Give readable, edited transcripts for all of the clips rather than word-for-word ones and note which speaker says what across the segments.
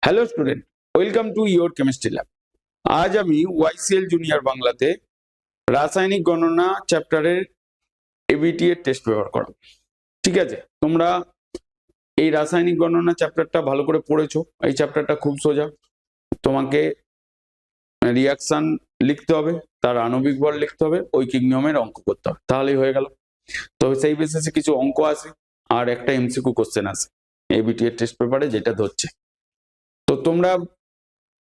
Speaker 1: Hello student, welcome to your chemistry lab. আজ আমি ওয়াইসিএল junior বাংলাতে রাসায়নিক গণনা চ্যাপ্টারের এবিটি এর টেস্ট পেপার করাবো। ঠিক আছে, তোমরা এই রাসায়নিক গণনা চ্যাপ্টারটা ভালো করে পড়েছো। এই চ্যাপ্টারটা খুব সোজা। তোমাকে রিয়াকশন লিখতে হবে, তার আণবিক বল লিখতে হবে, ঐকিক নিয়মের অঙ্ক করতে হবে, তাহলেই হয়ে গেল। তবে সেই বেসিসে কিছু অঙ্ক আছে আর একটা এমসিকিউ কোশ্চেন আছে এবিটি এর টেস্ট পেপারে, যেটা ধরছে। তো তোমরা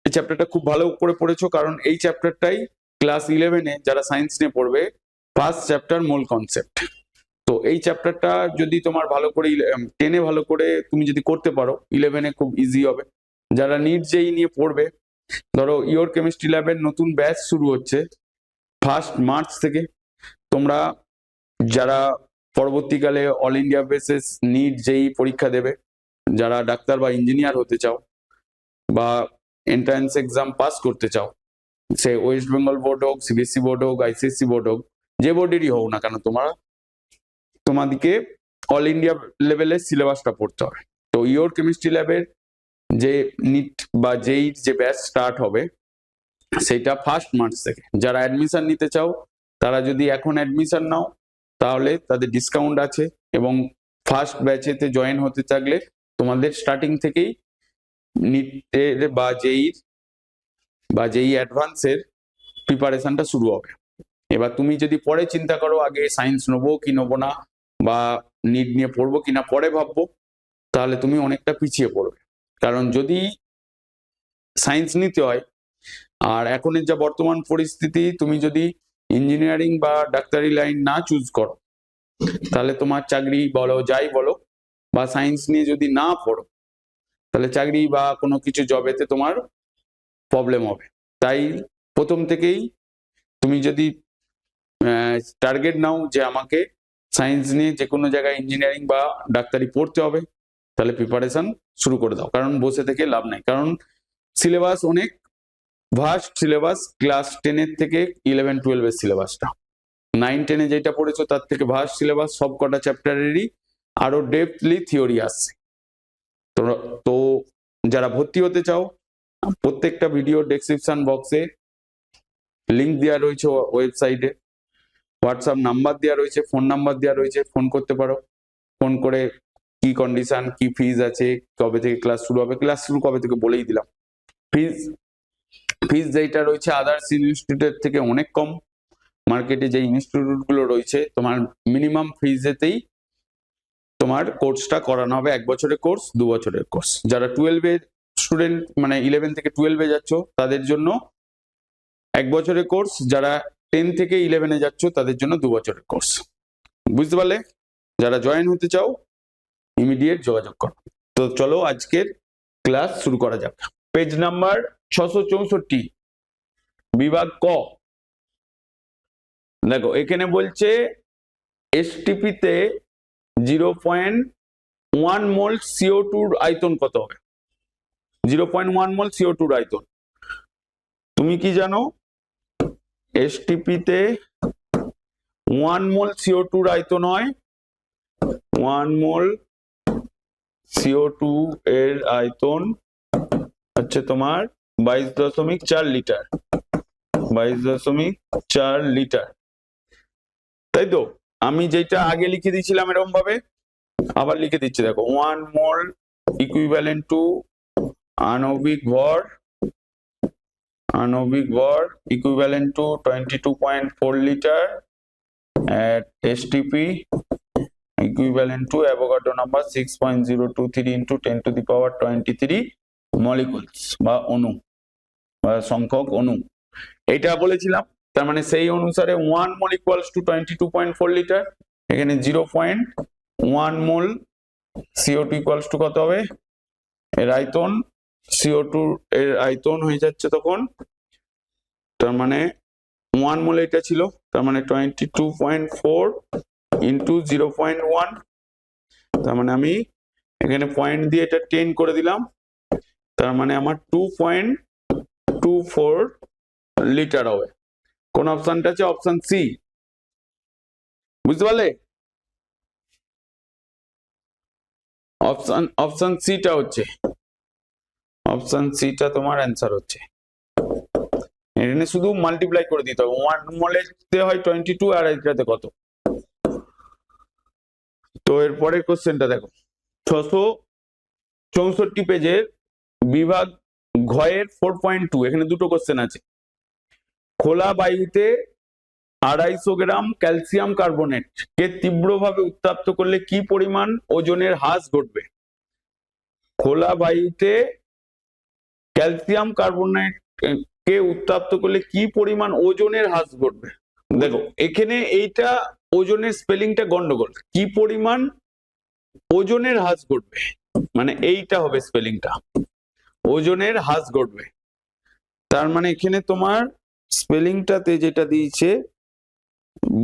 Speaker 1: এই চ্যাপ্টারটা খুব ভালো করে পড়েছো, কারণ এই চ্যাপ্টারটাই ক্লাস 11-এ যারা সায়েন্স নিয়ে পড়বে ফার্স্ট চ্যাপ্টার মূল কনসেপ্ট। তো এই চ্যাপ্টারটা যদি তোমার ভালো করে 10-এ ভালো করে তুমি যদি করতে পারো, 11-এ খুব ইজি হবে। যারা নিট জেই নিয়ে পড়বে, ধরো ইয়োর কেমিস্ট্রি ল্যাবের নতুন ব্যাচ শুরু হচ্ছে 1 মার্চ থেকে। তোমরা যারা পরবর্তীকালে all India basis NEET JEE পরীক্ষা দেবে, যারা ডাক্তার বা ইঞ্জিনিয়ার হতে চাও বা এন্ট্রান্স এক্সাম পাস করতে চাও, সে ওয়েস্ট বেঙ্গল বোর্ড হোক, সিবিএসসি বোর্ড হোক, আইসিএসসি বোর্ড হোক, যে বোর্ডেরই হোক না কেন, তোমাদেরকে অল ইন্ডিয়া লেভেলের সিলেবাসটা পড়তে হবে। তো ইয়োর কেমিস্ট্রি ল্যাবের যে নিট বা জেই যে ব্যাচ স্টার্ট হবে সেটা 1 মার্চ থেকে। যারা অ্যাডমিশন নিতে চাও, তারা যদি এখন অ্যাডমিশন নাও তাহলে তাদের ডিসকাউন্ট আছে, এবং ফার্স্ট ব্যাচেতে জয়েন হতে চাইলে তোমাদের স্টার্টিং থেকেই নিটের বা জেই অ্যাডভান্সের প্রিপারেশনটা শুরু হবে। এবার তুমি যদি পরে চিন্তা করো আগে সায়েন্স নেবো কি নেবো না, বা নিট নিয়ে পড়বো কিনা পরে ভাববো, তাহলে তুমি অনেকটা পিছিয়ে পড়বে। কারণ যদি সায়েন্স নিতে হয়, আর এখনের যা বর্তমান পরিস্থিতি, তুমি যদি ইঞ্জিনিয়ারিং বা ডাক্তারি লাইন না চুজ করো, তাহলে তোমার চাকরি বলো যাই বলো, বা সায়েন্স নিয়ে যদি না পড়ো, তাহলে চাকরি বা কোনো কিছু জবেতে তোমার প্রবলেম হবে। তাই প্রথম থেকেই তুমি যদি টার্গেট নাও যে আমাকে সায়েন্স নিয়ে যে কোনো জায়গায় ইঞ্জিনিয়ারিং বা ডাক্তারি পড়তে হবে, তাহলে প্রিপারেশন শুরু করে দাও। কারণ বসে থেকে লাভ নাই, কারণ সিলেবাস অনেক ভাস্ট সিলেবাস। ক্লাস 10-এর থেকে 11-12-এর সিলেবাসটা, 9-10-এ যেটা পড়েছো তার থেকে ভাস্ট সিলেবাস, সব কটা চ্যাপ্টারেরই আরো ডেপথলি থিওরি আসছে। তো যারা ভর্তি হতে চাও, প্রত্যেকটা ভিডিও ডেসক্রিপশন বক্সে লিঙ্ক দেওয়া রয়েছে, ওয়েবসাইটে হোয়াটসঅ্যাপ নাম্বার দেওয়া রয়েছে, ফোন নাম্বার দেওয়া রয়েছে, ফোন করতে পারো। ফোন করে কি কন্ডিশন, কি ফিজ আছে, কবে থেকে ক্লাস শুরু হবে, ক্লাস শুরু কবে থেকে বলেই দিলাম। ফিজ যেটা রয়েছে আদার্স ইনস্টিটিউটের থেকে অনেক কম। মার্কেটে যে ইনস্টিটিউট গুলো রয়েছে, তোমার মিনিমাম ফিজেতেই তোমার কোর্সটা করানো হবে। 1 বছরের কোর্স, 2 বছরের কোর্স। যারা 12-এর স্টুডেন্ট, মানে 11 থেকে 12-এ যাচ্ছ, তাদের জন্য 1 বছরের কোর্স। যারা 10 থেকে 11-এ যাচ্ছ, তাদের জন্য 2 বছরের কোর্স। বুঝতে পারলে? যারা জয়েন হতে চাও ইমিডিয়েট যোগাযোগ করো। তো চলো আজকের ক্লাস শুরু করা যাক। পেজ নাম্বার 664, বিভাগ ক। দেখো এখানে বলছে এসটিপি তে 0.1 মোল CO2 আয়তন কত হবে? 0.1 মোল CO2 আয়তন তুমি কি জানো? এসটিপি তে 1 মোল CO2 আয়তন হয়, 1 মোল CO2 এর আয়তন হচ্ছে তোমার 22.4 লিটার। 22.4 লিটার, তাই তো? আমি যেটা আগে লিখে দিয়েছিলাম এরকম ভাবে আবার লিখে দিচ্ছি, দেখো 1 মোল ইকুইভ্যালেন্ট টু আণবিক ভর equivalent to 22.4 litre at STP equivalent to Avogadro number 6.023 into 10 to the power 23 molecules বা অণু বা সংখ্যক অণু, এটা বলেছিলাম। তার মানে সেই অনুসারে 1 মোল ইকুয়ালস টু 22.4 লিটার। এখানে 0.1 মোল CO2 ইকুয়ালস টু কত হবে? এর আয়তন, CO2 এর আয়তন হয়ে যাচ্ছে তখন, তার মানে 1 মোল এটা ছিল, তার মানে 22.4 ইন্টু 0.1, তার মানে আমি এখানে পয়েন্ট দিয়ে এটা 10 করে দিলাম, তার মানে আমার 2.24 লিটার হবে। কোন অপশনটা আছে? Option C. বুঝতে পারলে? অপশন সিটা হচ্ছে অপশন সিটা তোমার অ্যান্সার হচ্ছে। এখানে শুধু মাল্টিপ্লাই করে দিতে হবে, 1 মোলে হয় 22 আর এটাতে কত। তো এরপরের কোশ্চেনটা দেখো, 664 পেজের বিভাগ ঘয়ের 4.2, এখানে দুটো কোশ্চেন আছে। খোলা বায়ুতে 250 গ্রাম ক্যালসিয়াম কার্বনেট কে তীব্রভাবে উত্তপ্ত করলে কি পরিমাণ ওজনের হ্রাস ঘটবে? খোলা বায়ুতে ক্যালসিয়াম কার্বনেট কে উত্তপ্ত করলে কি পরিমাণ ওজনের হ্রাস ঘটবে? দেখো এখানে এইটা ওজনের স্পেলিংটা গন্ডগোল, কি পরিমাণ ওজনের হ্রাস ঘটবে, মানে এইটা হবে স্পেলিংটা, ওজনের হ্রাস ঘটবে। তার মানে এখানে তোমার স্পেলিংটাতে যেটা দিয়েছে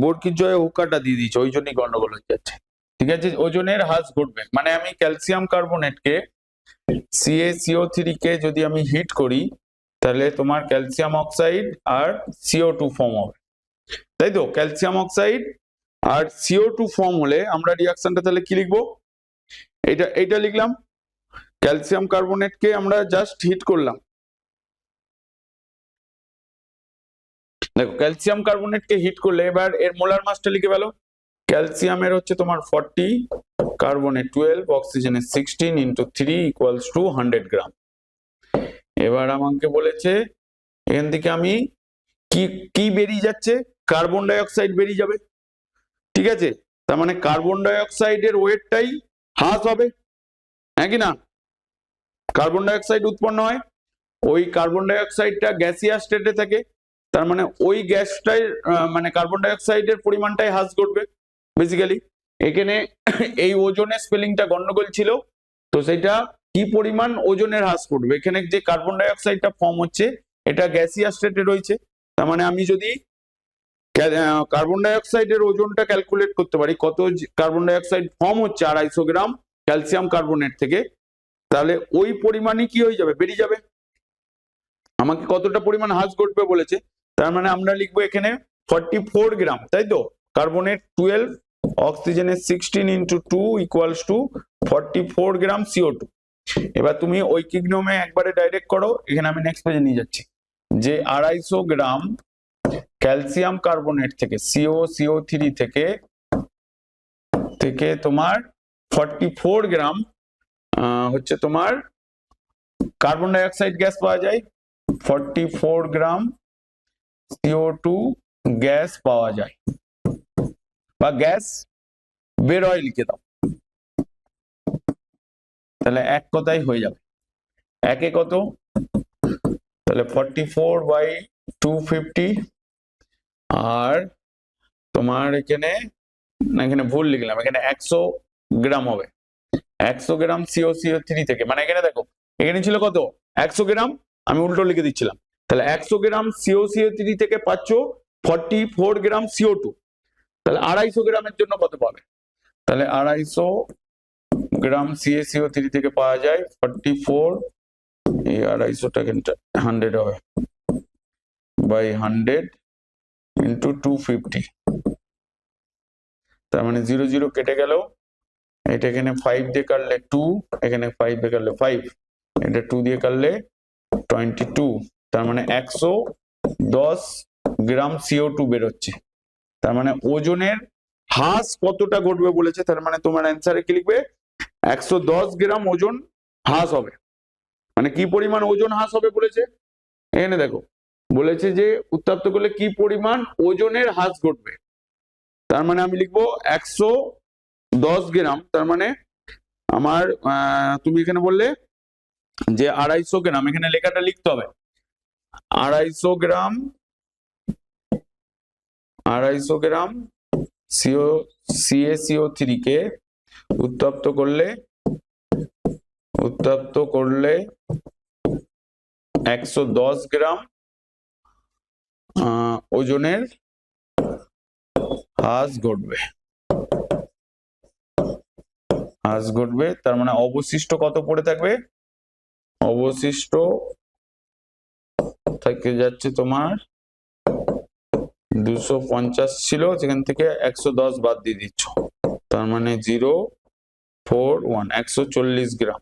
Speaker 1: বর্গীর জয়ে ওকাটা দিয়ে দিয়েছে, ওই জন্যই গন্ডগোল হয়ে যাচ্ছে। ঠিক আছে, ওজনের হ্রাস ঘটবে মানে আমি ক্যালসিয়াম কার্বনেটকে CaCO3 কে যদি আমি হিট করি তাহলে তোমার ক্যালসিয়াম অক্সাইড আর CO2 ফর্ম হবে, তাই তো? ক্যালসিয়াম অক্সাইড আর CO2 ফর্ম হলে আমরা রিঅ্যাকশনটা তাহলে কি লিখবো? এইটা লিখলাম, ক্যালসিয়াম কার্বনেটকে আমরা জাস্ট হিট করলাম। দেখো ক্যালসিয়াম কার্বনেটকে হিট করলে এবার এর মোলার মাসটা লিখে ফেলো। ক্যালসিয়ামের হচ্ছে তোমার 40, কার্বনের 12, অক্সিজেনের 16 ইন্টু 3 ইকুয়ালস টু 100 গ্রাম। এবার আমাকে বলেছে এখান থেকে আমি কি বেরিয়ে যাচ্ছে, কার্বন ডাই অক্সাইড বেরিয়ে যাবে। ঠিক আছে, তার মানে কার্বন ডাই অক্সাইডের ওয়েটটাই হ্রাস হবে, হ্যাঁ কি না? কার্বন ডাই অক্সাইড উৎপন্ন হয়, ওই কার্বন ডাই অক্সাইডটা গ্যাসিয়াস স্টেটে থাকে, তার মানে ওই গ্যাসটাই মানে কার্বন ডাই অক্সাইডের পরিমাণটাই হ্রাস ঘটবে বেসিক্যালি। এখানে এই ওজনের স্পেলিংটা গন্ডগোল ছিল, তো সেটা কি পরিমাণ ওজনের হ্রাস ঘটবে, এখানে যে কার্বন ডাই অক্সাইডটা ফর্ম হচ্ছে এটা গ্যাসিয়াস স্টেটে রয়েছে, তার মানে আমি যদি কার্বন ডাই অক্সাইডের ওজনটা ক্যালকুলেট করতে পারি কত কার্বন ডাই অক্সাইড ফর্ম হচ্ছে 250 গ্রাম ক্যালসিয়াম কার্বনেট থেকে, তাহলে ওই পরিমাণই কি হয়ে যাবে, বেরিয়ে যাবে। আমাকে কতটা পরিমাণ হ্রাস ঘটবে বলেছে, তার মানে আমরা লিখবো এখানে 44 গ্রাম, তাই তো? কার্বনের 12, অক্সিজেনের 16 into 2 equals to 44 gram CO2। এবার তুমি ঐকিক নিয়মে একবারে ডাইরেক্ট করো, এখানে আমি নেক্সট পেজে নিয়ে যাচ্ছি, যে 250 গ্রাম ক্যালসিয়াম কার্বনেট থেকে CO3 থেকে তোমার 44 গ্রাম হচ্ছে তোমার কার্বন ডাই অক্সাইড গ্যাস পাওয়া যায়, 44 গ্রাম CO2 গ্যাস পাওয়া যায় বা গ্যাস বেরোয় লিখে দাও, তাহলে এক কথাই হয়ে যাবে। একে কত, তাহলে 44/250, আর তোমার এখানে ভুল লিখলাম, এখানে 100 গ্রাম হবে, 100 গ্রাম CO3 থেকে, মানে এখানে দেখো এখানে ছিল কত 100 গ্রাম, আমি উল্টো লিখে দিচ্ছিলাম, তাহলে 100 গ্রাম CO3 থেকে পাচ্ছ 44 গ্রাম CO2, তাহলে 250 গ্রামের জন্য কত পাবে? তাহলে 250 গ্রাম CaCO3 থেকে পাওয়া যায় 44, এই 250টাকে 100 হবে বাই 100 ইন্টু 250, তার মানে 0 0 কেটে গেল, এটা এখানে 5 দিয়ে কাটলে 2, এখানে 5 দিয়ে কাটলে 5, এটা 2 দিয়ে কাটলে 22, তার মানে 110 গ্রাম CO2 বেরোচ্ছে। তার মানে ওজনের হ্রাস কতটা ঘটবে বলেছে, তার মানে তোমার অ্যান্সারে কি লিখবে, 110 গ্রাম ওজন হ্রাস হবে। মানে কি পরিমাণ ওজন হ্রাস হবে বলেছে, এখানে দেখো বলেছে যে উত্তপ্ত করলে কি পরিমাণ ওজনের হ্রাস ঘটবে, তার মানে আমি লিখবো 110 গ্রাম, তার মানে আমার তুমি এখানে বললে যে 250 গ্রাম, এখানে লেখাটা লিখতে হবে 250 গ্রাম CaCO3 কে উত্তপ্ত করলে 110 গ্রাম ওজনের হ্রাস ঘটবে, তার মানে অবশিষ্ট কত পড়ে থাকবে, অবশিষ্ট থেকে যাচ্ছে তোমার 250 ছিল, সেখান থেকে 110 বাদ দিয়ে দিচ্ছ, তার মানে 041 140 গ্রাম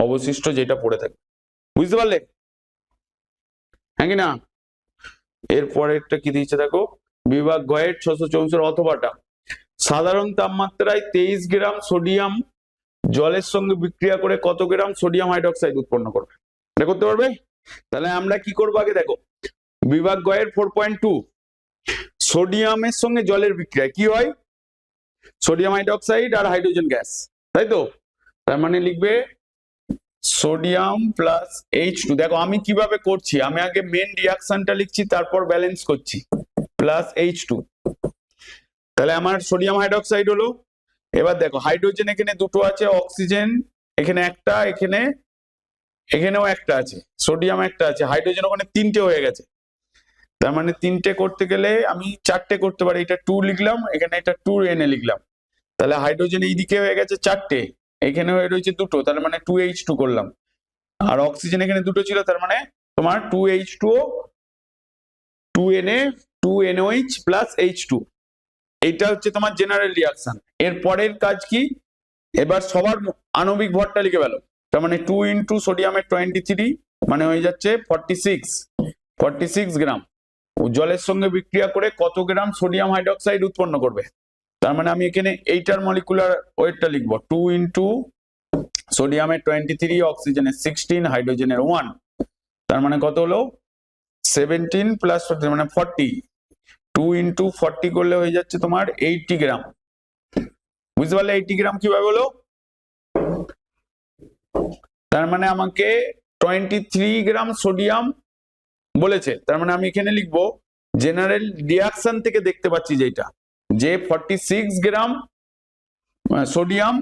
Speaker 1: অবশিষ্ট যেটা পড়ে থাকবে। বুঝতে পারলে? হ্যাঁ কি না? এরপরেরটা কি দিয়েছে দেখো, বিভাগ গয়ের 664 অথবাটা সাধারণ তাপমাত্রায় 23 গ্রাম সোডিয়াম জলের সঙ্গে বিক্রিয়া করে কত গ্রাম সোডিয়াম হাইড্রোক্সাইড উৎপন্ন করবে? এটা করতে পারবে? তাহলে আমরা কি করবো আগে দেখো, বিভাগ গয়ের 4.2 সোডিয়ামের সঙ্গে জলের বিক্রিয়া কি হয়? সোডিয়াম হাইড্রোক্সাইড আর হাইড্রোজেন গ্যাস, তাই তো? তার মানে লিখবে সোডিয়াম প্লাস H2। দেখো আমি কিভাবে করছি, আমি আগে মেন রিয়াকশনটা লিখছি, তারপর ব্যালেন্স করছি, প্লাস H2। তাহলে আমার সোডিয়াম হাইড্রোক্সাইড হলো। এবার দেখো হাইড্রোজেন এখানে দুটো আছে, অক্সিজেন এখানে একটা, এখানেও একটা আছে, সোডিয়াম একটা আছে, হাইড্রোজেন ওখানে তিনটে হয়ে গেছে। তার মানে তিনটে করতে গেলে আমি চারটে করতে পারি, এটা 2 লিখলাম, এখানে এটা 2 এনে লিখলাম। তাহলে হাইড্রোজেন এইদিকে হয়ে গেছে চারটে, এখানে হয়ে রয়েছে দুটো, তার মানে 2H2 করলাম। আর অক্সিজেন এখানে দুটো ছিল, তার মানে তোমার 2H2O 2Na 2NOH plus H2। এইটা হচ্ছে তোমার জেনারেল রিয়াকশন। এর পরের কাজ কি, এবার সবার আণবিক ভরটা লিখে ফেলো। তার মানে 2 ইন্টু সোডিয়ামের 23 মানে হয়ে যাচ্ছে 46 গ্রাম জলের সঙ্গে বিক্রিয়া করে কত গ্রাম সোডিয়াম হাইড্রোক্সাইড উৎপন্ন করবে? তার মানে আমি এখানে এইটার মলিকুলার ওয়েটটা লিখবো, 2 ইন্টু সোডিয়ামের 23, অক্সিজেনের 16, হাইড্রোজেনের 1, তার মানে কত হলো 17 প্লাস মানে 40। 2 ইন্টু 40 করলে হয়ে যাচ্ছে তোমার 80 গ্রাম। বুঝতে পারলে 80 গ্রাম কিভাবে হলো? তার মানে আমাকে 23 গ্রাম সোডিয়াম বলেছে, তার মানে আমি এখানে লিখবো জেনারেল রিয়াকশন থেকে দেখতে পাচ্ছি যেটা, যে 46 গ্রাম সোডিয়াম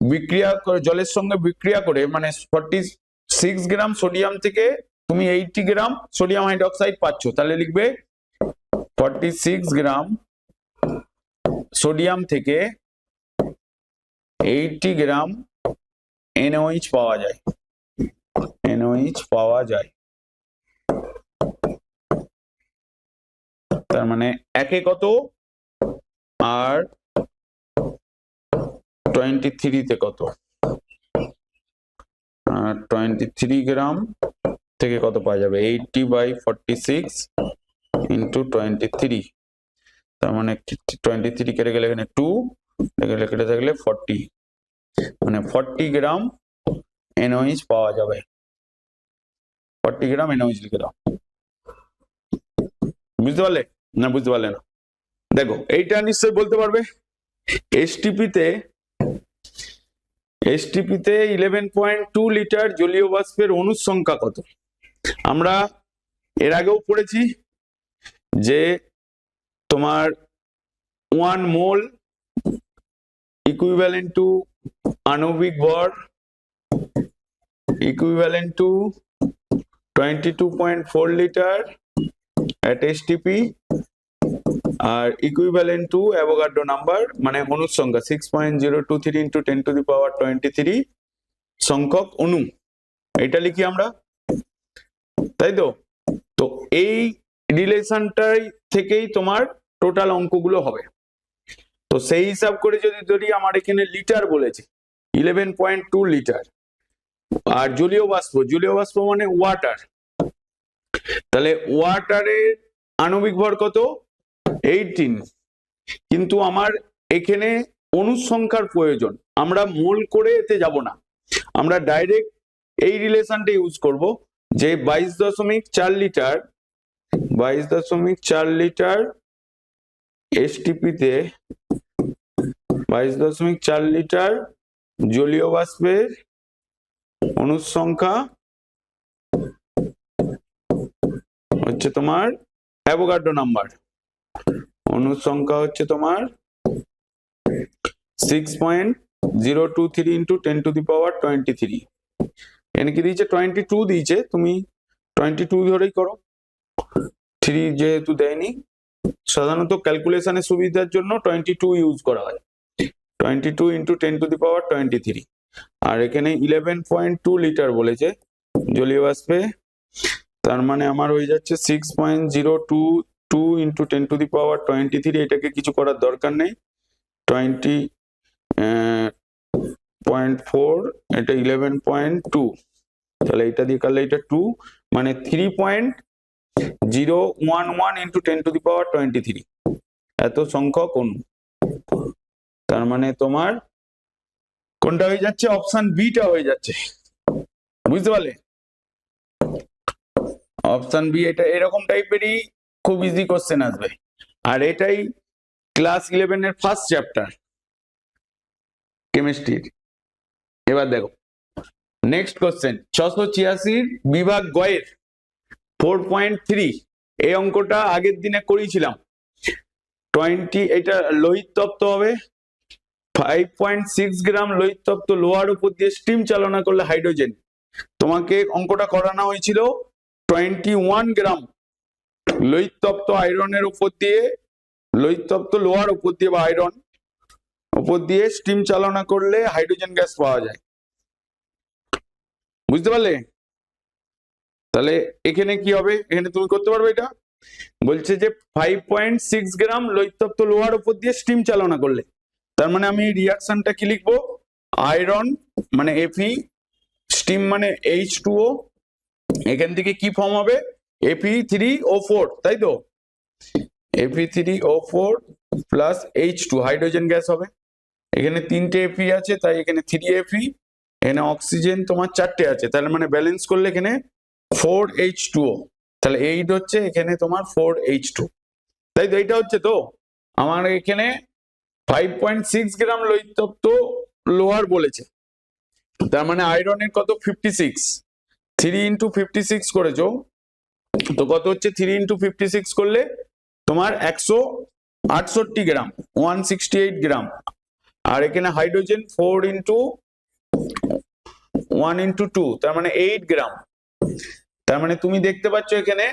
Speaker 1: বিক্রিয়া করে জলের সঙ্গে বিক্রিয়া করে, মানে 46 গ্রাম সোডিয়াম থেকে তুমি 80 গ্রাম সোডিয়াম হাইড্রোক্সাইড পাচ্ছ। তাহলে লিখবে 46 গ্রাম সোডিয়াম থেকে 80 গ্রাম NOH পাওয়া যায়, NOH পাওয়া যায়। তার মানে একে কত আর 23 তে কত, 23 গ্রাম থেকে কত পাওয়া যাবে, 80/46 ইন্টু 23। তার মানে 23 কেটে গেলে এখানে 2 কেটে থাকলে 40, মানে 40 গ্রাম NOH পাওয়া যাবে। 40 গ্রাম NOH লিখে দাও। বুঝতে পারলে না? বুঝতে পারলে না? দেখো এইটা নিশ্চয়ই বলতে পারবে। এসটিপিতে 11.2 লিটার জলীয় বাষ্পের অণুর সংখ্যা কত? আমরা এর আগেও পড়েছি যে তোমার 1 মোল ইকুইভ্যালেন্ট টু আণবিক ভর equivalent to 22.4 litre at STP, আর ইকুইভ্যালেন্ট টু অ্যাভোগাড্রো নাম্বার, মানে অণুর সংখ্যা 6.023 ইন্টু 10⁻23 সংখ্যক অণু। এটা লিখি আমরা, তাই তো? তো এই রিলেশনটাই থেকেই তোমার টোটাল অঙ্কগুলো হবে। তো সেই হিসাব করে যদি ধরি আমার এখানে লিটার বলেছে 11.2 লিটার, আর জলীয় বাষ্প মানে ওয়াটার, তাহলে ওয়াটারের আণবিক ভর কত? 18। কিন্তু আমার এখানে অণুর সংখ্যার প্রয়োজন, আমরা মোল করে এতে যাব না, আমরা ডাইরেক্ট এই রিলেশনটা ইউজ করব যে 22.4 লিটার 22.4 লিটার এসটিপিতে 22.4 লিটার জলীয় বাষ্পের অণুর সংখ্যা হচ্ছে তোমার অ্যাভোগাড্রো নাম্বার, অণুর সংখ্যা হচ্ছে তোমার 6.023 ইন্টু 10⁻23। এখানে কি দিয়েছে? 22 দিয়েছে, তুমি 22 ধরেই করো, 3 যেহেতু দেয়নি। সাধারণত ক্যালকুলেশনের সুবিধার জন্য 22 ইউজ করা হয়, 22 ইন্টু 10⁻23। আর এখানে 11.2 লিটার বলেছে জলীয় বাষ্পে, তার মানে আমার হয়ে যাচ্ছে 6.022 ইন্টু 10⁻23। এটাকে কিছু করার দরকার নেই, 20.4 এটা 11.2, তাহলে এটা দিয়ে করলে এটা 2 মানে 3.011 ইন্টু 10⁻23 এত সংখ্যক অণু। তার মানে তোমার কোনটা হয়ে যাচ্ছে, অপশন বিটা হয়ে যাচ্ছে, বুঝতে পারলে? অপশন বি এটা এরকম টাইপেরই খুব ইজি কোশ্চেন আসবে, আর এটাই ক্লাস 11 এর ফার্স্ট চ্যাপ্টার কেমিস্ট্রির। এবার দেখো নেক্সট কোশ্চেন, 686 বিভাগ গয়ের 4.3 এই অঙ্কটা আগের দিনে করিয়েছিলাম। 20 এটা লোহিত তত্ত্ব হবে, 5.6 গ্রাম লোহিত তত্ত্ব লোহার উপর দিয়ে স্টিম চালনা করলে হাইড্রোজেন। তোমাকে অঙ্কটা করানো হয়েছিল 21 গ্রাম লোহিত তত্ত্ব আয়রনের উপর দিয়ে, লোহিত তত্ত্ব লোহার উপর দিয়ে বা আয়রন উপর দিয়ে স্টিম চালনা করলে হাইড্রোজেন গ্যাস পাওয়া যায়, বুঝতে পারলে? তাহলে এখানে কি হবে, এখানে তুমি করতে পারবে এটা, বলছে যে 5.6 গ্রাম লোহিত তত্ত্ব লোহার উপর দিয়ে স্টিম চালনা করলে, তার মানে আমি রিয়াকশনটা কি লিখবো, আয়রন মানে Fe, স্টিম মানে H2O, এখান থেকে কি ফর্ম হবে Fe3O4, তাই তো? Fe3O4 plus H2 hydrogen gas হবে। এখানে 3টে Fe আছে তাই এখানে 3Fe, এখানে অক্সিজেন তোমার 4টে আছে, তাহলে মানে ব্যালেন্স করলে এখানে 4H2O, তাহলে 8 হচ্ছে, এখানে তোমার 4H2, তাই তো? এইটা হচ্ছে তো আমার এখানে 5.6 গ্রাম লোহিত তত্ত্ব লোহার বলেছে, তার মানে আয়রনের কত 56, 3 ইন্টু 56 করেছো তো কত হচ্ছে, 3 ইন্টু 56 করলে তোমার 168 গ্রাম, 168 গ্রাম। আর এখানে হাইড্রোজেন 4 ইন্টু 1 ইন্টু 2 তার মানে 8 গ্রাম। তার মানে তুমি দেখতে পাচ্ছ এখানে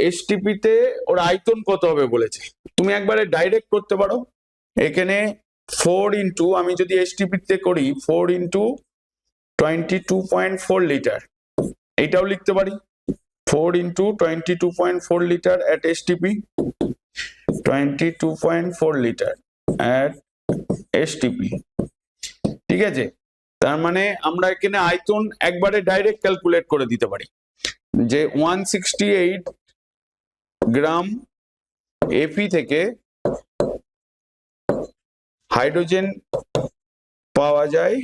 Speaker 1: এসটিপি তে ওর আয়তন কত হবে বলেছে, তুমি একবারে ডাইরেক্ট করতে পারো। এখানে 4 ইন্টু, আমি যদি এসটিপি তে করি 4 ইন্টু 22.4 লিটার, এইটাও লিখতে পারি 4 into 22.4 litre at STP, 22.4 litre at STP, ঠিক আছে? তার মানে আমরা এখানে আয়তন একবারে ডাইরেক্ট ক্যালকুলেট করে দিতে পারি যে 168 গ্রাম Fe থেকে হাইড্রোজেন পাওয়া যায়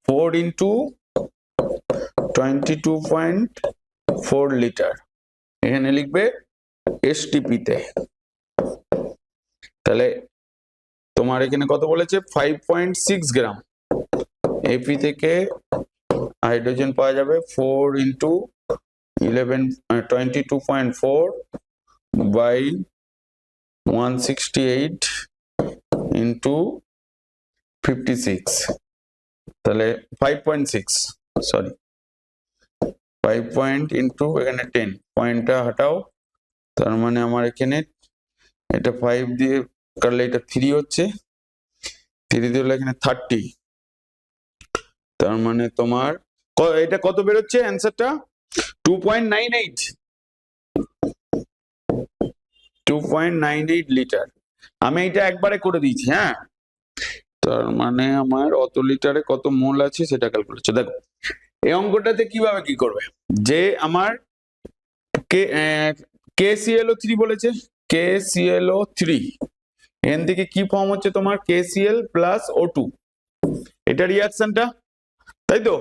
Speaker 1: 4 ইন্টু 22.4 লিটার, এখানে লিখবে এসটিপি তে। তাহলে তোমার এখানে কত বলেছে, 5.6 গ্রাম Fe থেকে হাইড্রোজেন পাওয়া যাবে 4 ইন্টু 22.4 বাই 168 ইন্টু 56, তাহলে 5.6, সরি 5 পয়েন্ট ইন্টু এখানে 10 পয়েন্টটা হাটাও, তার মানে আমার এখানে এটা 5 দিয়ে করলে এটা 3 হচ্ছে, 3 দিয়ে হলে এখানে 30, তার মানে তোমার এটা কত বেরোচ্ছে অ্যান্সারটা 2.98 লিটার। আমি এটা একবারে করে দিয়েছি, হ্যাঁ, তার মানে আমার অত লিটারে কত মোল আছে সেটা ক্যালকুলেট করছে। দেখো এই অঙ্কটাতে কিভাবে কি করবে, যে আমার KClO3 বলেছে, KClO3 এখান থেকে কি ফর্ম হচ্ছে তোমার KCl প্লাস O2, এটা রিয়াকশনটা, তাই তো?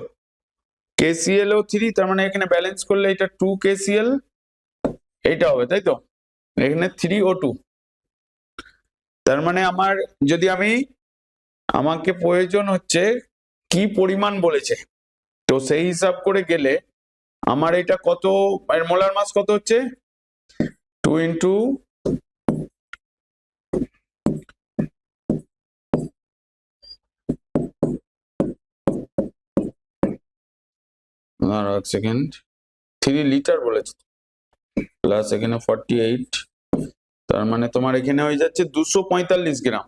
Speaker 1: KClO3 তার মানে এখানে ব্যালেন্স করলে এটা 2KCl, এটা হবে, তাই তো? এখানে 3O2, তার মানে আমার যদি আমাকে প্রয়োজন হচ্ছে কি পরিমাণ বলেছে, তো সেই হিসাব করে গেলে আমার এটা কত, মোলার মাস কত হচ্ছে 2 ইন্টু এক সেকেন্ড 3 লিটার বলেছে প্লাস এখানে 48, তার মানে তোমার এখানে হয়ে যাচ্ছে 245 গ্রাম,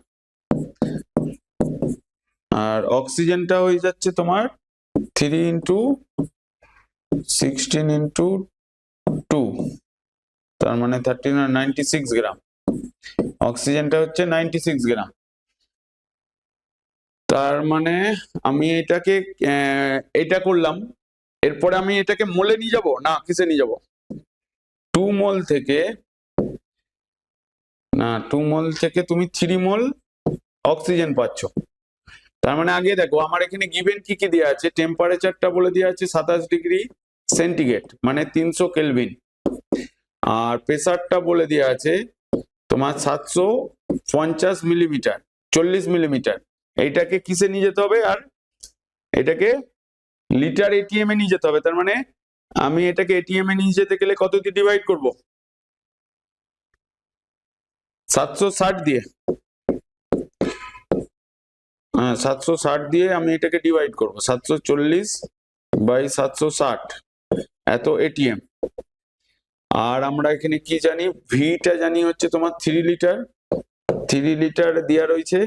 Speaker 1: আর অক্সিজেনটা হয়ে যাচ্ছে তোমার 3 ইন্টু 16 ইন্টু 2, তার মানে 96 গ্রাম, অক্সিজেনটা হচ্ছে 96 গ্রাম। তার মানে আমি এটাকে এটা করলাম, এরপরে আমি এটাকে মোলে নিয়ে যাব না কিসে নিয়ে যাব? 2 মোল থেকে, না 2 মোল থেকে তুমি 3 মোল অক্সিজেন পাচ্ছ। তার মানে আগে দেখো আমার এখানে গিভেন কি কি দেওয়া আছে, টেম্পারেচারটা বলে দেওয়া আছে 27°C মানে 300 কেলভিন, আর প্রেসারটা বলে দেওয়া আছে তোমার 750 মিলিমিটার, 40 মিলিমিটার। এইটাকে কিসে নিয়ে যেতে হবে, আর এটাকে লিটার এটিএম এ নিয়ে যেতে হবে। তার মানে আমি এটাকে এটিএম এ নিয়ে যেতে গেলে কত দিয়ে ডিভাইড করব? 760 দিয়ে। হ্যাঁ 760 দিয়ে আমি এটাকে ডিভাইড করব, 740/760 এত এটিএম। আর আমরা এখানে কি জানি, ভিটা জানি হচ্ছে তোমার 3 লিটার, 3 লিটার দেওয়া রয়েছে।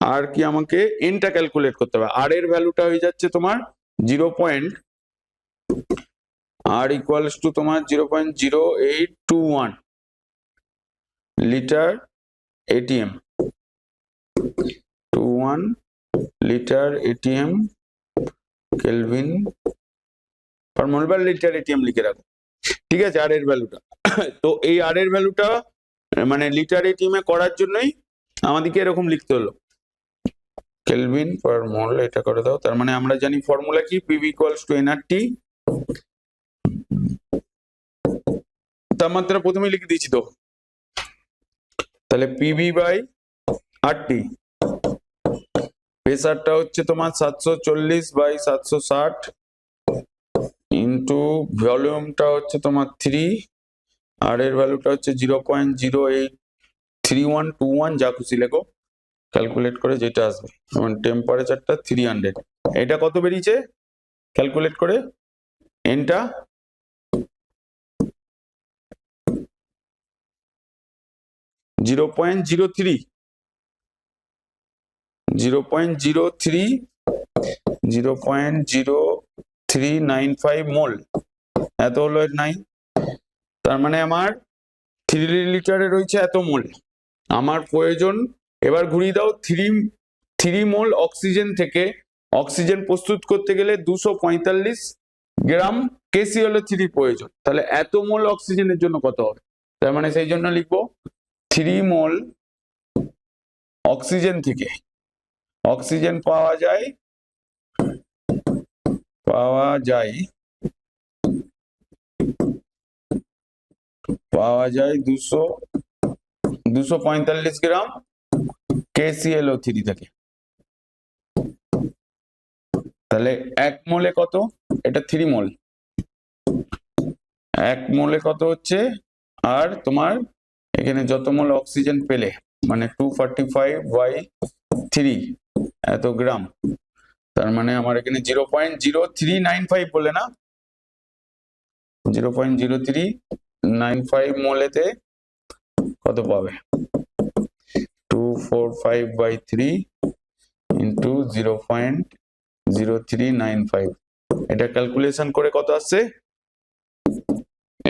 Speaker 1: আর কি আমাকে এনটা ক্যালকুলেট করতে হবে, আর এর ভ্যালুটা হয়ে যাচ্ছে তোমার 0. আর ইকুয়ালস টু তোমার 0.0821 litre ATM, 21 litre ATM kelvin per mole বা লিটার এটিএম লিখে রাখো, ঠিক আছে। আর এর ভ্যালুটা তো এই আর এর ভ্যালুটা মানে লিটার এটিএম এ করার জন্যই আমাদেরকে এরকম লিখতে হলো, কেলভিন পার মোল। এটা করে দাও। তার মানে আমরা জানি ফর্মুলা কি, পিভি ইকুয়ালস টু এনআরটি। তাপমাত্রা প্রথমে লিখে দিয়েছি তো, তাহলে পিভি বাই আরটি। প্রেসারটা হচ্ছে তোমার 740/760 ইন্টু ভলিউমটা হচ্ছে তোমার 3, আর এর ভ্যালুটা হচ্ছে 0.083121, যা খুশি লেখো ক্যালকুলেট করে যেটা আসবে। যেমন টেম্পারেচারটা 300, এটা কত বেরিয়েছে ক্যালকুলেট করে, এনটা 0.0395 মোল, এত হলো নাই। তার মানে আমার 3 লিটারে রয়েছে এত মোল। আমার প্রয়োজন, এবার ঘুরিয়ে দাও, 3 মোল অক্সিজেন থেকে অক্সিজেন প্রস্তুত করতে গেলে 245 গ্রাম KClO3 প্রয়োজন। তাহলে এত মোল অক্সিজেনের জন্য কত হবে? তার মানে সেই জন্য লিখবো 3 মোল অক্সিজেন থেকে অক্সিজেন পাওয়া যায় 245 গ্রাম KClO3 থেকে। তাহলে 1 মোলে কত, এটা 3 মোল, 1 মোলে কত হচ্ছে, আর তোমার এখানে যত মোল অক্সিজেন পেলে মানে 245/3 এত গ্রাম। তার মানে আমার এখানে 0.0395 বলে না, 0.0395 মোলেতে কত পাবে, 245/3 ইন্টু 0.0395। এটা ক্যালকুলেশন করে কত আসছে,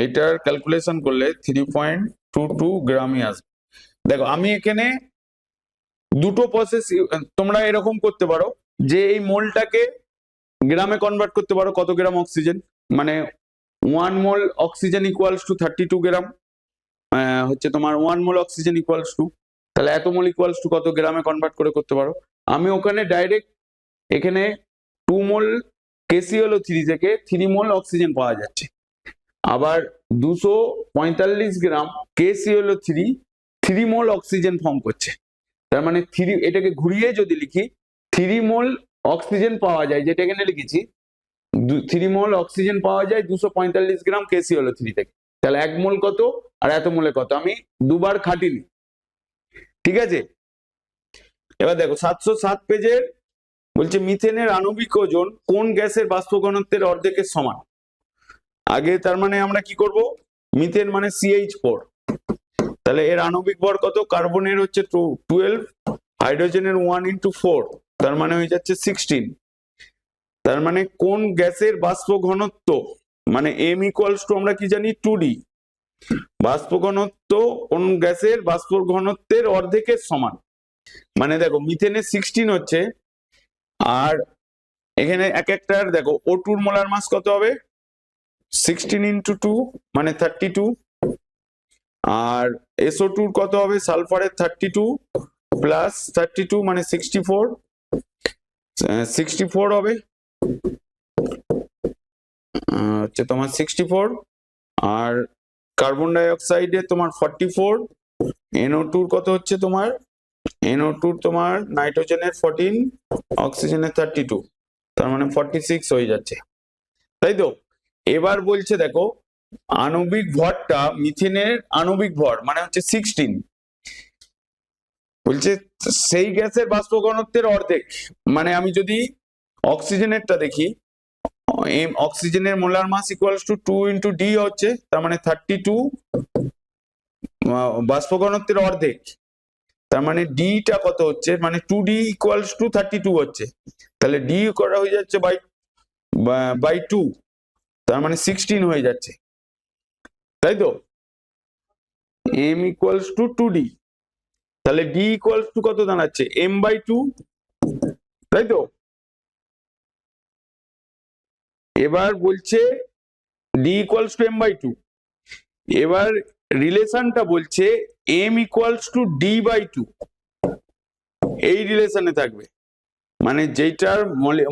Speaker 1: এটার ক্যালকুলেশন করলে 3.22 গ্রামই আসবে। দেখো আমি এখানে দুটো প্রসেস, তোমরা এরকম করতে পারো যে এই মোলটাকে গ্রামে কনভার্ট করতে পারো, কত গ্রাম অক্সিজেন, মানে 1 মোল অক্সিজেন ইকুয়ালস টু 32 গ্রাম, হচ্ছে তোমার 1 মোল অক্সিজেন ইকুয়ালস টু, তাহলে এত মোল ইকুয়ালস টু কত গ্রামে কনভার্ট করে করতে পারো। আমি ওখানে ডাইরেক্ট এখানে 2 মোল KClO3 থেকে 3 মোল অক্সিজেন পাওয়া যাচ্ছে, আবার 245 গ্রাম KClO3 3 মোল অক্সিজেন ফর্ম করছে। তার মানে 3, এটাকে ঘুরিয়ে যদি লিখি 3 মোল অক্সিজেন পাওয়া যায়, যেটা এখানে লিখেছি 3 মোল অক্সিজেন পাওয়া যায় 245 গ্রাম KClO3 থেকে। তাহলে 1 মোল কত আর এত মোলে কত, আমি দুবার খাটিনি, ঠিক আছে। এবার দেখো 707 পেজের বলছে মিথেনের আণবিক ওজন কোন গ্যাসের বাষ্প ঘনত্বের অর্ধেকের সমান। আগে তার মানে আমরা কি করব, মিথেন মানে CH4, তাহলে এর আণবিক ভর কত, কার্বনের হচ্ছে 12, হাইড্রোজেনের 1 × 4, তার মানে হয়ে যাচ্ছে 16। তার মানে কোন গ্যাসের বাষ্প ঘনত্ব, মানে M ইকুয়ালস টু আমরা কি জানি 2D, বাষ্প ঘনত্ব কোন গ্যাসের বাষ্প ঘনত্বের অর্ধেকের সমান। মানে দেখো মিথেনের 16 হচ্ছে, আর এখানে এক একটার দেখো O2 এর মোলার মাস কত হবে 16 ইন্টু 2 মানে 32, আর SO2 কত হবে সালফারের 32 প্লাস 32 মানে 64, 64 হবে হচ্ছে তোমার 64, আর কার্বন ডাই অক্সাইডে তোমার 44, NO2 কত হচ্ছে তোমার NO2 তোমার নাইট্রোজেনের 14, অক্সিজেনের 32, তার মানে 46 হয়ে যাচ্ছে, তাই তো। এবার বলছে দেখো আণবিক ভরটা, মিথেনের আণবিক ভর মানে হচ্ছে 16, বলছে সেই গ্যাসের বাষ্প ঘনত্বের অর্ধেক, মানে আমি যদি অক্সিজেনেরটা দেখি, অক্সিজেনের molar mass equals to 2 into D হচ্ছে, তার মানে 32 বাষ্প ঘনত্বের অর্ধেক, তার মানে ডিটা কত হচ্ছে মানে 2d ইকুয়ালস টু 32 হচ্ছে, তাহলে ডি করা হয়ে যাচ্ছে বাই 2, তার মানে 16 হয়ে যাচ্ছে, তাই তো। m ইকুয়ালস টু 2d, তাহলে d ইকুয়ালস টু কত দাঁড়াচ্ছে m বাই 2, তাই তো। এবার বলছে d equals to m by 2, এবার রিলেশনটা বলছে m equals to d by 2, এই রিলেশনে থাকবে, মানে যেটার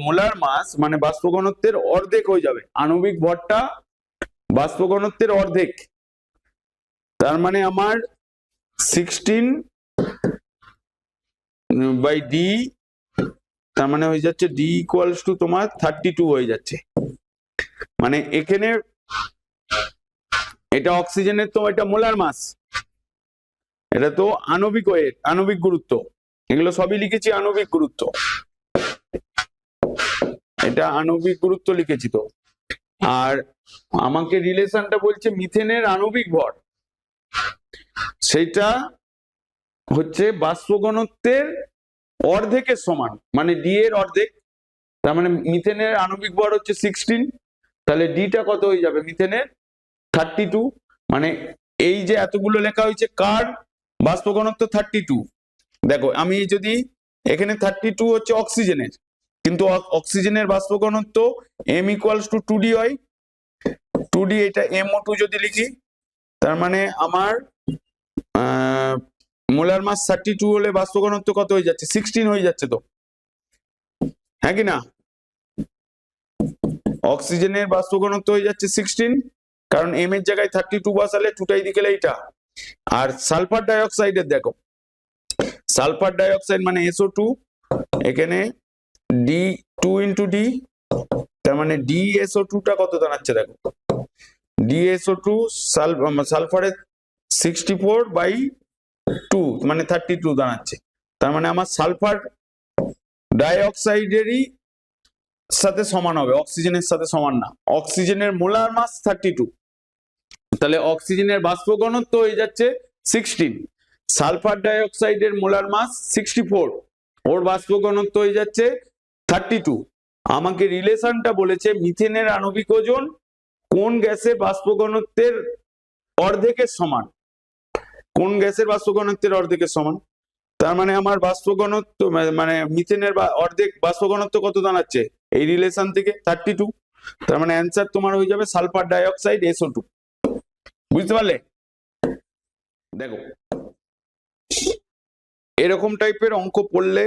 Speaker 1: মোলার মাস মানে বাষ্প ঘনত্বের অর্ধেক হয়ে যাবে, আণবিক ভরটা বাষ্প ঘনত্বের অর্ধেক, তার মানে আমার 16 বাই d, তার মানে হয়ে যাচ্ছে d ইকুয়ালস টু তোমার 32 হয়ে যাচ্ছে, মানে এখানে এটা অক্সিজেনের তো এটা মোলার মাস, এটা তো আণবিক ওয়েট, আণবিক গুরুত্ব, এগুলো সবই লিখেছি আণবিক গুরুত্ব, এটা আণবিক গুরুত্ব লিখেছি তো। আর আমাকে রিলেশনটা বলছে মিথেনের আণবিক ভর, সেইটা হচ্ছে বাষ্প ঘনত্বের অর্ধেকের সমান, মানে ডি এর অর্ধেক, তার মানে মিথেনের আণবিক ভর হচ্ছে 16, তাহলে ডিটা কত হয়ে যাবে মিথেনের 32, মানে এই যে এতগুলো লেখা হয়েছে কার বাষ্প ঘনত্ব 32, দেখো আমি যদি এখানে 32 হচ্ছে অক্সিজেনের, কিন্তু অক্সিজেনের বাষ্প ঘনত্ব m ইকুয়ালস টু 2d হয়, 2d এটা MO2 যদি লিখি, তার মানে আমার মোলার মাস 32 হলে বাষ্প ঘনত্ব কত হয়ে যাচ্ছে 16 হয়ে যাচ্ছে তো, হ্যাঁ কি না। অক্সিজেনের বাষ্প ঘনত্ব হয়ে যাচ্ছে 16, কারণ m এর জায়গায় 32 বসালে 2টাই দিকে এইটা। আর সালফার ডাইঅক্সাইডের দেখো, সালফার ডাইঅক্সাইড মানে SO2, এখানে D2 ইন্টু ডি, তার মানে DSO2টা কত দাঁড়াচ্ছে দেখো, DSO2 সালফারের 64 বাই 2 মানে 32 দাঁড়াচ্ছে, তার মানে আমার সালফার ডাইঅক্সাইডেরই সাথে সমান হবে, অক্সিজেনের সাথে সমান না, অক্সিজেনের মোলার মাস 32, তাহলে অক্সিজেনের বাষ্প ঘনত্ব হয়ে যাচ্ছে 16, সালফার ডাইঅক্সাইডের মোলার মাস 64, ওর বাষ্প ঘনত্ব হয়ে যাচ্ছে 32, আমাকে রিলেশনটা বলেছে মিথেনের আণবিক ওজন কোন গ্যাসের বাষ্প ঘনত্বের অর্ধেকের সমান, কোন গ্যাসের বাষ্প ঘনত্বের অর্ধেকের সমান, তার মানে আমার বাষ্প ঘনত্ব মানে মিথেনের অর্ধেক বাষ্প ঘনত্ব কত দাঁড়াচ্ছে এই রিলেশন থেকে 32, তার মানে অ্যান্সার তোমার হয়ে যাবে সালফার ডাইঅক্সাইড SO2, বুঝতে পারলে। দেখো এরকম টাইপের অঙ্ক পড়লে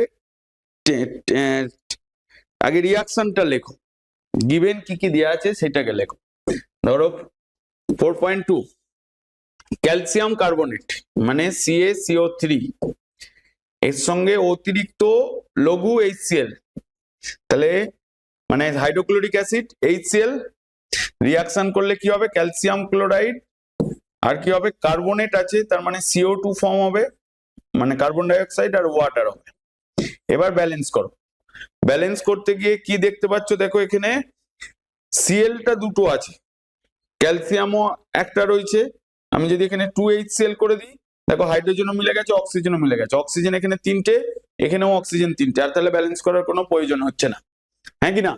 Speaker 1: আগে রিয়াকশনটা লেখো, গিভেন কি কি দেওয়া আছে সেটাকে লেখো। ধরো 4.2 ক্যালসিয়াম কার্বনেট মানে CaCO3, এর সঙ্গে অতিরিক্ত লঘু HCl, তাহলে মানে হাইড্রোক্লোরিক অ্যাসিড HCl রিয়াকশন করলে কি হবে ক্যালসিয়াম ক্লোরাইড, আর কি হবে কার্বনেট আছে, তার মানে CO2 ফর্ম হবে, মানে কার্বন ডাইঅক্সাইড আর ওয়াটার হবে। এবার ব্যালেন্স করো, ব্যালেন্স করতে গিয়ে কি দেখতে পাচ্ছ দেখো এখানে Clটা দুটো আছে, ক্যালসিয়ামও একটা রয়েছে, আমি যদি এখানে 2HCl করে দিই দেখো হাইড্রোজেনও মিলে গেছে অক্সিজেনও মিলে গেছে, অক্সিজেন এখানে 3টে, এখানেও অক্সিজেন 3টে, আর তাহলে ব্যালেন্স করার কোনো প্রয়োজন হচ্ছে না, হ্যাঁ কি না।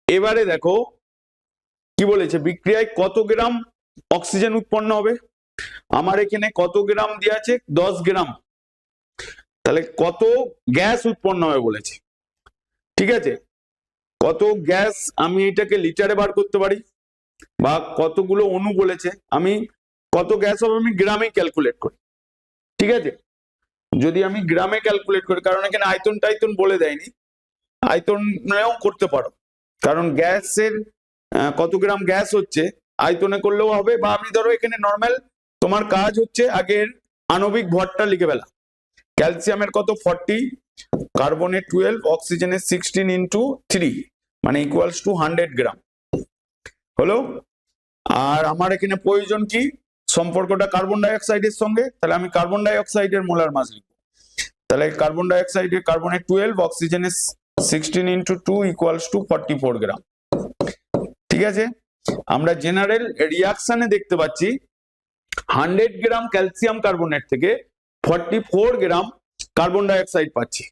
Speaker 1: এবারে দেখো কি বলেছে বিক্রিয়ায় কত গ্রাম অক্সিজেন উৎপন্ন হবে, আমার এখানে কত গ্রাম দেওয়া আছে 10 গ্রাম, তাহলে কত গ্যাস উৎপন্ন হবে বলেছে, ঠিক আছে। কত গ্যাস, আমি এটাকে লিটারে বার করতে পারি, বা কতগুলো অণু বলেছে, আমি কত গ্যাস হবে আমি গ্রামে ক্যালকুলেট করি, ঠিক আছে। যদি আমি গ্রামে ক্যালকুলেট করি, কারণ এখানে আয়তন টাইতন বলে দেয়নি, আয়তনেও করতে পারো, কারণ গ্যাসের কত গ্রাম গ্যাস হচ্ছে আয়তনে করলেও হবে, বা আমি ধরো এখানে নর্মাল তোমার কাজ হচ্ছে আগের আণবিক ভরটা লিখে ফেলা। ক্যালসিয়ামের কত 40, কার্বনের 12, অক্সিজেনের 16 ইন্টু 3 মানে ইকুয়ালস টু 100 গ্রাম হলো। আর আমার এখানে প্রয়োজন কি, সম্পর্কটা কার্বন ডাই অক্সাইডের সঙ্গে, তাহলে আমি কার্বন ডাই অক্সাইডের মোলার মাস লিখবো। তাহলে কার্বন ডাই অক্সাইডের কার্বনের 12, অক্সিজেনের 16 ইন্টু 2 ইকুয়ালস টু 44 গ্রাম, ঠিক আছে। আমরা জেনারেল রিয়াকশনে দেখতে পাচ্ছি 100 গ্রাম ক্যালসিয়াম কার্বনেট থেকে 44 গ্রাম কার্বন ডাই অক্সাইড পাচ্ছি,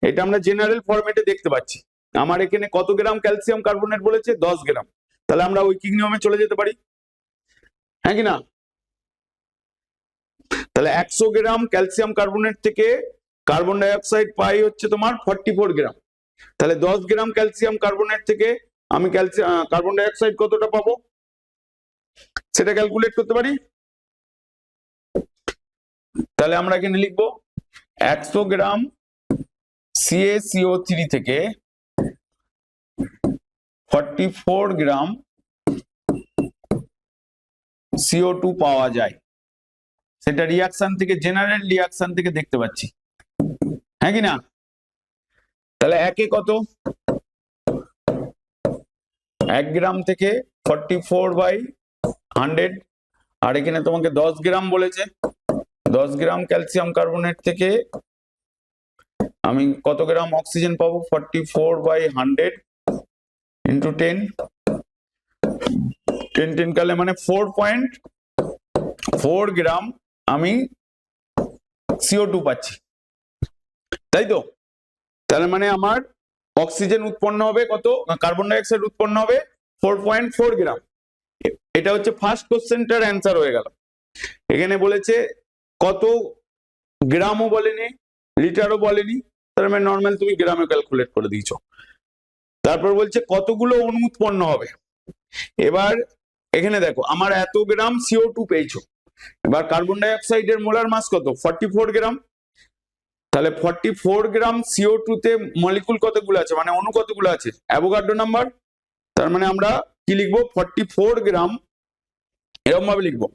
Speaker 1: এটা আমরা জেনারেল ফরম্যাটে দেখতে পাচ্ছি। আমার এখানে কত গ্রাম ক্যালসিয়াম কার্বনেট বলেছে, 10 গ্রাম, তাহলে আমরা ঐকিক নিয়মে চলে যেতে পারি, হ্যাঁ কি না। তাহলে 100 গ্রাম ক্যালসিয়াম কার্বনেট থেকে কার্বন ডাই অক্সাইড পাই হচ্ছে তোমার 44 গ্রাম, তাহলে 10 গ্রাম ক্যালসিয়াম কার্বনেট থেকে আমি কার্বন ডাই অক্সাইড কতটা পাবো সেটা ক্যালকুলেট করতে পারি। তাহলে আমরা এখানে লিখবো 100 গ্রাম CaCO3 থেকে 44 গ্রাম CO2 পাওয়া যায়, সেটা রিয়াকশন থেকে, জেনারেল রিয়াকশন থেকে দেখতে পাচ্ছি, হ্যাঁ কি না। তাহলে একে কত, 1 গ্রাম থেকে 44/100, আর এখানে তোমাকে 10 গ্রাম বলেছে, 10 গ্রাম ক্যালসিয়াম কার্বনেট থেকে আমি কত গ্রাম অক্সিজেন পাবো, 44/100 ইন্টু 10 কালে মানে 4.4 গ্রাম আমি CO2 পাচ্ছি, তাই তো। তাহলে মানে আমার অক্সিজেন উৎপন্ন হবে কত, কার্বন ডাই অক্সাইড উৎপন্ন হবে 4.4 গ্রাম। এটা হচ্ছে ফার্স্ট কোশ্চেনটার অ্যান্সার হয়ে গেল। এখানে বলেছে কত গ্রামও বলেনি, লিটারও বলেনি, তার মানে নর্মাল তুমি গ্রামে ক্যালকুলেট করে দিয়েছো। তারপর বলছে কতগুলো অণু উৎপন্ন হবে। এবার এখানে দেখো আমার এত গ্রাম CO2 পেয়েছো, এবার কার্বন ডাই অক্সাইডের মোলার মাস কত, 44 গ্রাম। তাহলে 44 গ্রাম CO2 তে মলিকুল কতগুলো আছে, মানে অণু কতগুলো আছে, অ্যাভোগাড্রো নাম্বার। তার মানে আমরা কি লিখবো, 44 গ্রাম এরকম ভাবে লিখবো,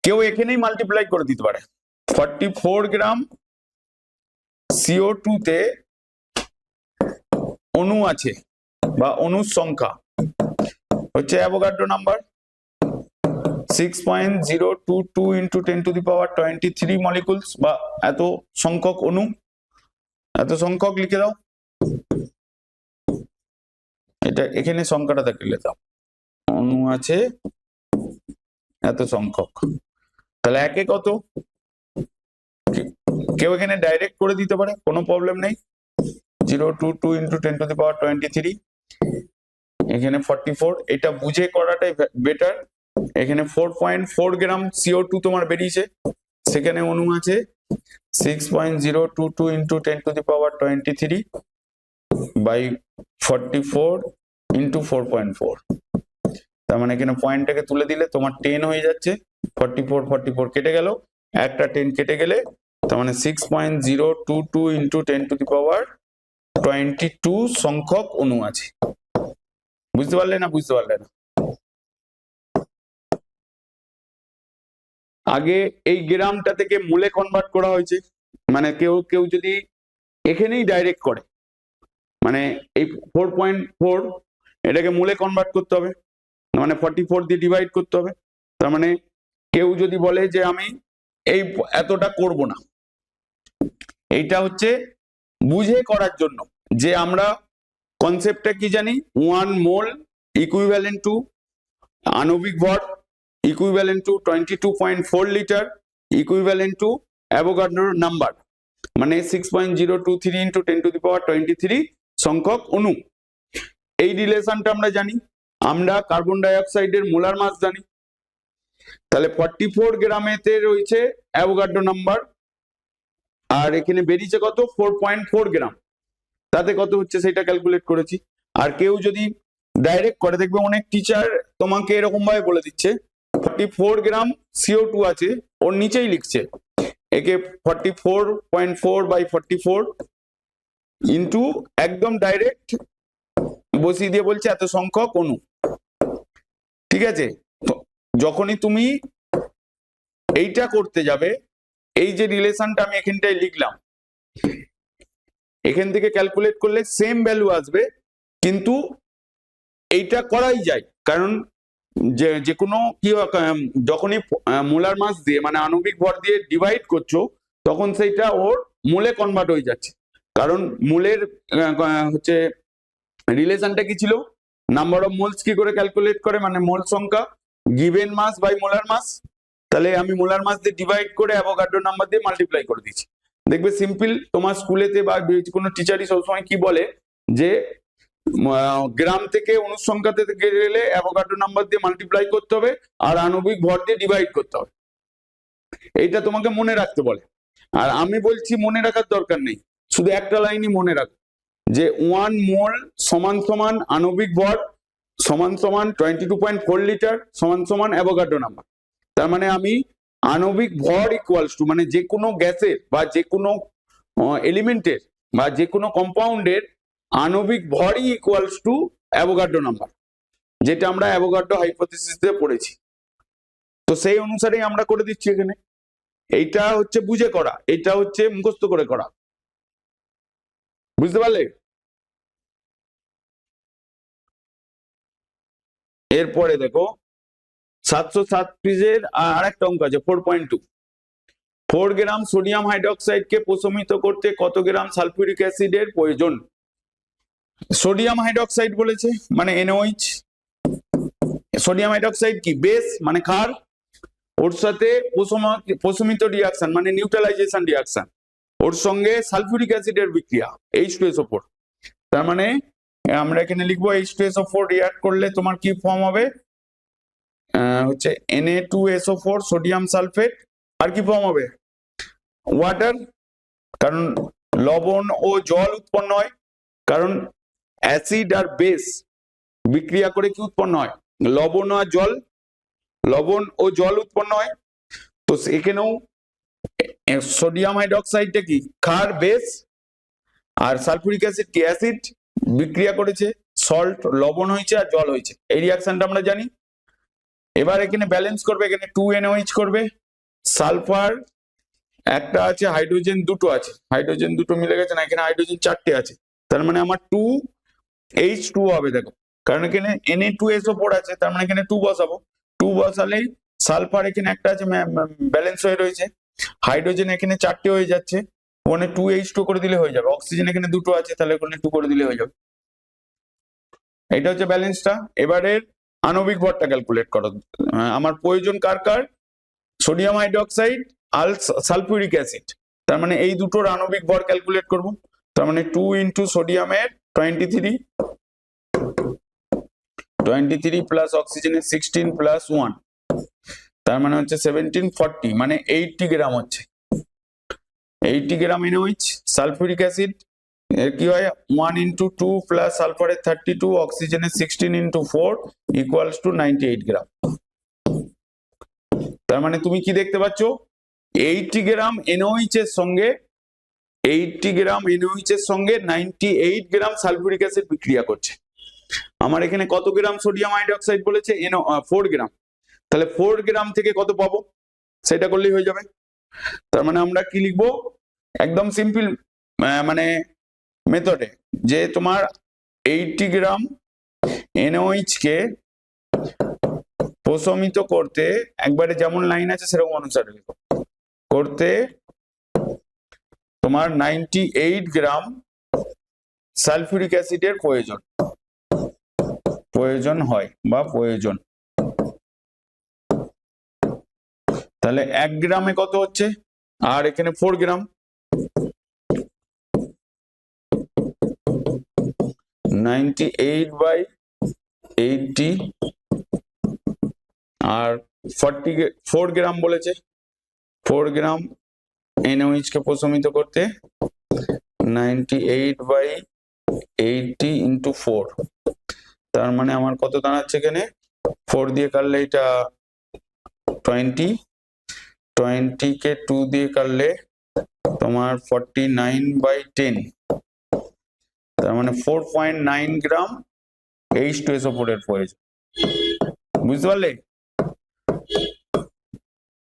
Speaker 1: কেউ এখানেই মাল্টিপ্লাই করে দিতে পারে। 44 গ্রাম CO2 তে অণু আছে বা অণুর সংখ্যা হচ্ছে অ্যাভোগাড্রো নাম্বার 6.022 ইন্টু 10⁻23 মলিকুলস, বা এত সংখ্যক অণু, এত সংখ্যক লিখে দাও, এটা এখানে সংখ্যাটা লিখে দাও, অণু আছে এত সংখ্যক। তাহলে একে কত, কেউ এখানে ডাইরেক্ট করে দিতে পারে, কোনো প্রবলেম নেই। 022 ইন্টু 10⁻23, এখানে 44, এটা বুঝে করাটাই বেটার। এখানে 4.4 গ্রাম CO2 তোমার বেরিয়েছে, সেখানে অণু আছে 6.022 ইন্টু 10⁻23 বাই 44 ইন্টু 4.4, তার মানে এখানে পয়েন্টটাকে তুলে দিলে তোমার 10 হয়ে যাচ্ছে, 44 কেটে গেল, একটা 10 কেটে গেলে তার মানে 6.022 ইন্টু 10⁻22 সংখ্যক অণু আছে। বুঝতে পারলে না, বুঝতে পারলে না? আগে এই গ্রামটা থেকে মোলে কনভার্ট করা হয়েছে, মানে কেউ যদি এখানেই ডাইরেক্ট করে, মানে এই 4.4 এটাকে মোলে কনভার্ট করতে হবে, মানে 44 দিয়ে ডিভাইড করতে হবে। তার মানে কেউ যদি বলে যে আমি এই এতটা করব না, এইটা হচ্ছে বুঝে করার জন্য, যে আমরা কনসেপ্টটা কি জানি, 1 মোল ইকুইভ্যালেন্ট টু আণবিক ভর, equivalent to 22.4 litre, equivalent to Avogadro number, মানে 6.023 ইন্টু 10⁻23 সংখ্যক অণু। এই রিলেশনটা আমরা জানি, আমরা কার্বন ডাই অক্সাইডের মোলার মাস জানি। তাহলে 44 গ্রামেতে রয়েছে অ্যাভোগাড্রো নাম্বার আর এখানে বেরিয়েছে কত 4.4 গ্রাম, তাতে কত হচ্ছে সেটা ক্যালকুলেট করেছি। আর কেউ যদি ডাইরেক্ট করে, দেখবে অনেক টিচার তোমাকে এরকম ভাবে বলে দিচ্ছে 44 গ্রাম CO2 আছে, ওর নিচেই লিখছে একে 44.4/44 ইন্টু একদম ডাইরেক্ট বসিয়ে দিয়ে বলছে এত সংখ্যক অণু। ঠিক আছে, তো যখনই তুমি এইটা করতে যাবে, এই যে রিলেশনটা আমি এখানটায় লিখলাম, এখান থেকে ক্যালকুলেট করলে সেম ভ্যালু আসবে, কিন্তু এইটা করাই যায়, কারণ যে কোনো কি যখনই মোলার মাস দিয়ে মানে আণবিক ভর দিয়ে ডিভাইড করছো, তখন সেইটা ওর মোলে কনভার্ট হয়ে যাচ্ছে। কারণ মোলের হচ্ছে রিলেশনটা কি ছিল, নাম্বার অফ মোলস কি করে ক্যালকুলেট করে, মানে মোল সংখ্যা given mass by molar mass. তাহলে আমি মোলার মাস দিয়ে ডিভাইড করে অ্যাভোগাড্রো নাম্বার দিয়ে মাল্টিপ্লাই করে দিচ্ছি। দেখবে সিম্পল, তোমার স্কুলেতে বা কোনো টিচারই সবসময় কি বলে যে গ্রাম থেকে অনুসংখ্যাতে গেলে অ্যাভোগাড্রো নাম্বার দিয়ে মাল্টিপ্লাই করতে হবে আর আণবিক ভর দিয়ে ডিভাইড করতে হবে, এইটা তোমাকে মনে রাখতে বলে। আর আমি বলছি মনে রাখার দরকার নেই, শুধু একটা লাইনই মনে রাখ যে 1 মোল সমান সমান আণবিক ভর সমান সমান 22.4 লিটার সমান সমান অ্যাভোগাড্রো নাম্বার। তার মানে আমি আণবিক ভর ইকুয়ালস টু, মানে যে কোনো গ্যাসের বা যে কোনো এলিমেন্টের বা যে কোনো কম্পাউন্ডের আণবিক ভরই ইকুয়ালস টু অ্যাভোগাড্রো নাম্বার, যেটা আমরা অ্যাভোগাড্রো হাইপোথিসিসে পড়েছি। তো সেই অনুসারেই আমরা করে দিচ্ছি এখানে। এইটা হচ্ছে বুঝে করা, এটা হচ্ছে মুখস্থ করে করা, বুঝতে পারলে? এরপরে দেখো 707 পেজের আর একটা অঙ্ক আছে 4.2। 4 গ্রাম সোডিয়াম হাইড্রোক্সাইডকে প্রশমিত করতে কত গ্রাম সালফিউরিক অ্যাসিডের প্রয়োজন? সোডিয়াম হাইড্রোক্সাইড বলেছে মানে NaOH। সোডিয়াম হাইড্রোক্সাইড কি বেস মানে ক্ষার, ওর সাথে প্রশমিত রিঅ্যাকশন মানে নিউট্রালাইজেশন রিঅ্যাকশন, ওর সঙ্গে সালফিউরিক অ্যাসিডের বিক্রিয়া H2SO4। তার মানে আমরা এখানে লিখবো H2SO4 রিঅ্যাক্ট করলে তোমার কি ফর্ম হবে, হচ্ছে Na2SO4 সোডিয়াম সালফেট, আর কি ফর্ম হবে ওয়াটার, কারণ লবণ ও জল উৎপন্ন হয়, কারণ অ্যাসিড আর বেস বিক্রিয়া করে কি উৎপন্ন হয়, লবণ আর জল, লবণ ও জল উৎপন্ন হয়। তো এখানেও সোডিয়াম হাইড্রোক্সাইডটা কি ক্ষার বেস, আর সালফিউরিক অ্যাসিড কি অ্যাসিড, বিক্রিয়া করেছে, সল্ট লবণ হয়েছে আর জল হয়েছে, এই রিঅ্যাকশনটা আমরা জানি। এবার এখানে ব্যালেন্স করবে, এখানে 2NaOH করবে, সালফার একটা আছে, হাইড্রোজেন দুটো আছে, হাইড্রোজেন দুটো মিলে গেছে না, এখানে হাইড্রোজেন চারটে আছে, তার মানে আমার 2H2 হবে। দেখো কারণ এখানে Na2SO4 আছে, তার মানে এখানে 2 বসাবো, 2 বসালেই সালফার এখানে একটা আছে ব্যালেন্স হয়ে রয়েছে, হাইড্রোজেন এখানে চারটে হয়ে যাচ্ছে, ওখানে 2H2 করে দিলে হয়ে যাবে, অক্সিজেন এখানে দুটো আছে, তাহলে ওখানে 2 করে দিলে হয়ে যাবে। এটা হচ্ছে ব্যালেন্সটা। এবারে আণবিক ভরটা ক্যালকুলেট করো। আমার প্রয়োজন কার কার, সোডিয়াম হাইড্রোক্সাইড আর সালফিউরিক অ্যাসিড, তার মানে এই দুটোর আণবিক ভর ক্যালকুলেট করব। তার মানে 2 ইন্টু সোডিয়ামের 23 প্লাস অক্সিজেনের 16 প্লাস 1, তার মানে হচ্ছে 1740, মানে 80 গ্রাম হচ্ছে, 80 গ্রাম NaOH। সালফিউরিক অ্যাসিড এর কি হয় 1 ইন্টু 2 প্লাস সালফারের 32 অক্সিজেনের 16 ইন্টু 4 ইকুয়ালস টু 98 গ্রাম। তার মানে তুমি কি দেখতে পাচ্ছ, 80 গ্রাম NaOH এর সঙ্গে 80 গ্রাম NaOH এর সঙ্গে 98 গ্রাম সালফিউরিক অ্যাসিড বিক্রিয়া করছে। আমার এখানে কত গ্রাম সোডিয়াম হাইড্রোক্সাইড বলেছে 4 গ্রাম, তাহলে 4 গ্রাম থেকে কত পাবো সেটা করলেই হয়ে যাবে। তার মানে আমরা কি লিখবো, একদম সিম্পল মানে মেথডে, যে তোমার 80 গ্রাম NaOH কে প্রশমিত করতে, একবারে যেমন লাইন আছে সেরকম অনুসারে লিখো, করতে তোমার 98 গ্রাম সালফিউরিক অ্যাসিডের প্রয়োজন হয় বা প্রয়োজন। তাহলে 1 গ্রামে কত হচ্ছে, আর এখানে 4 গ্রাম, 98/80 আর 4 গ্রাম বলেছে, 4 গ্রাম NaOH কে প্রশমিত করতে 98/80 ইন্টু 4, তার মানে আমার কত দাঁড়াচ্ছে এখানে? 4 দিয়ে কাটলে এটা 20, 20 কে 2 দিয়ে কাটলে তোমার 49/10, তার মানে 4.9 গ্রাম H2SO4 এর প্রয়োজন। বুঝতে পারলে?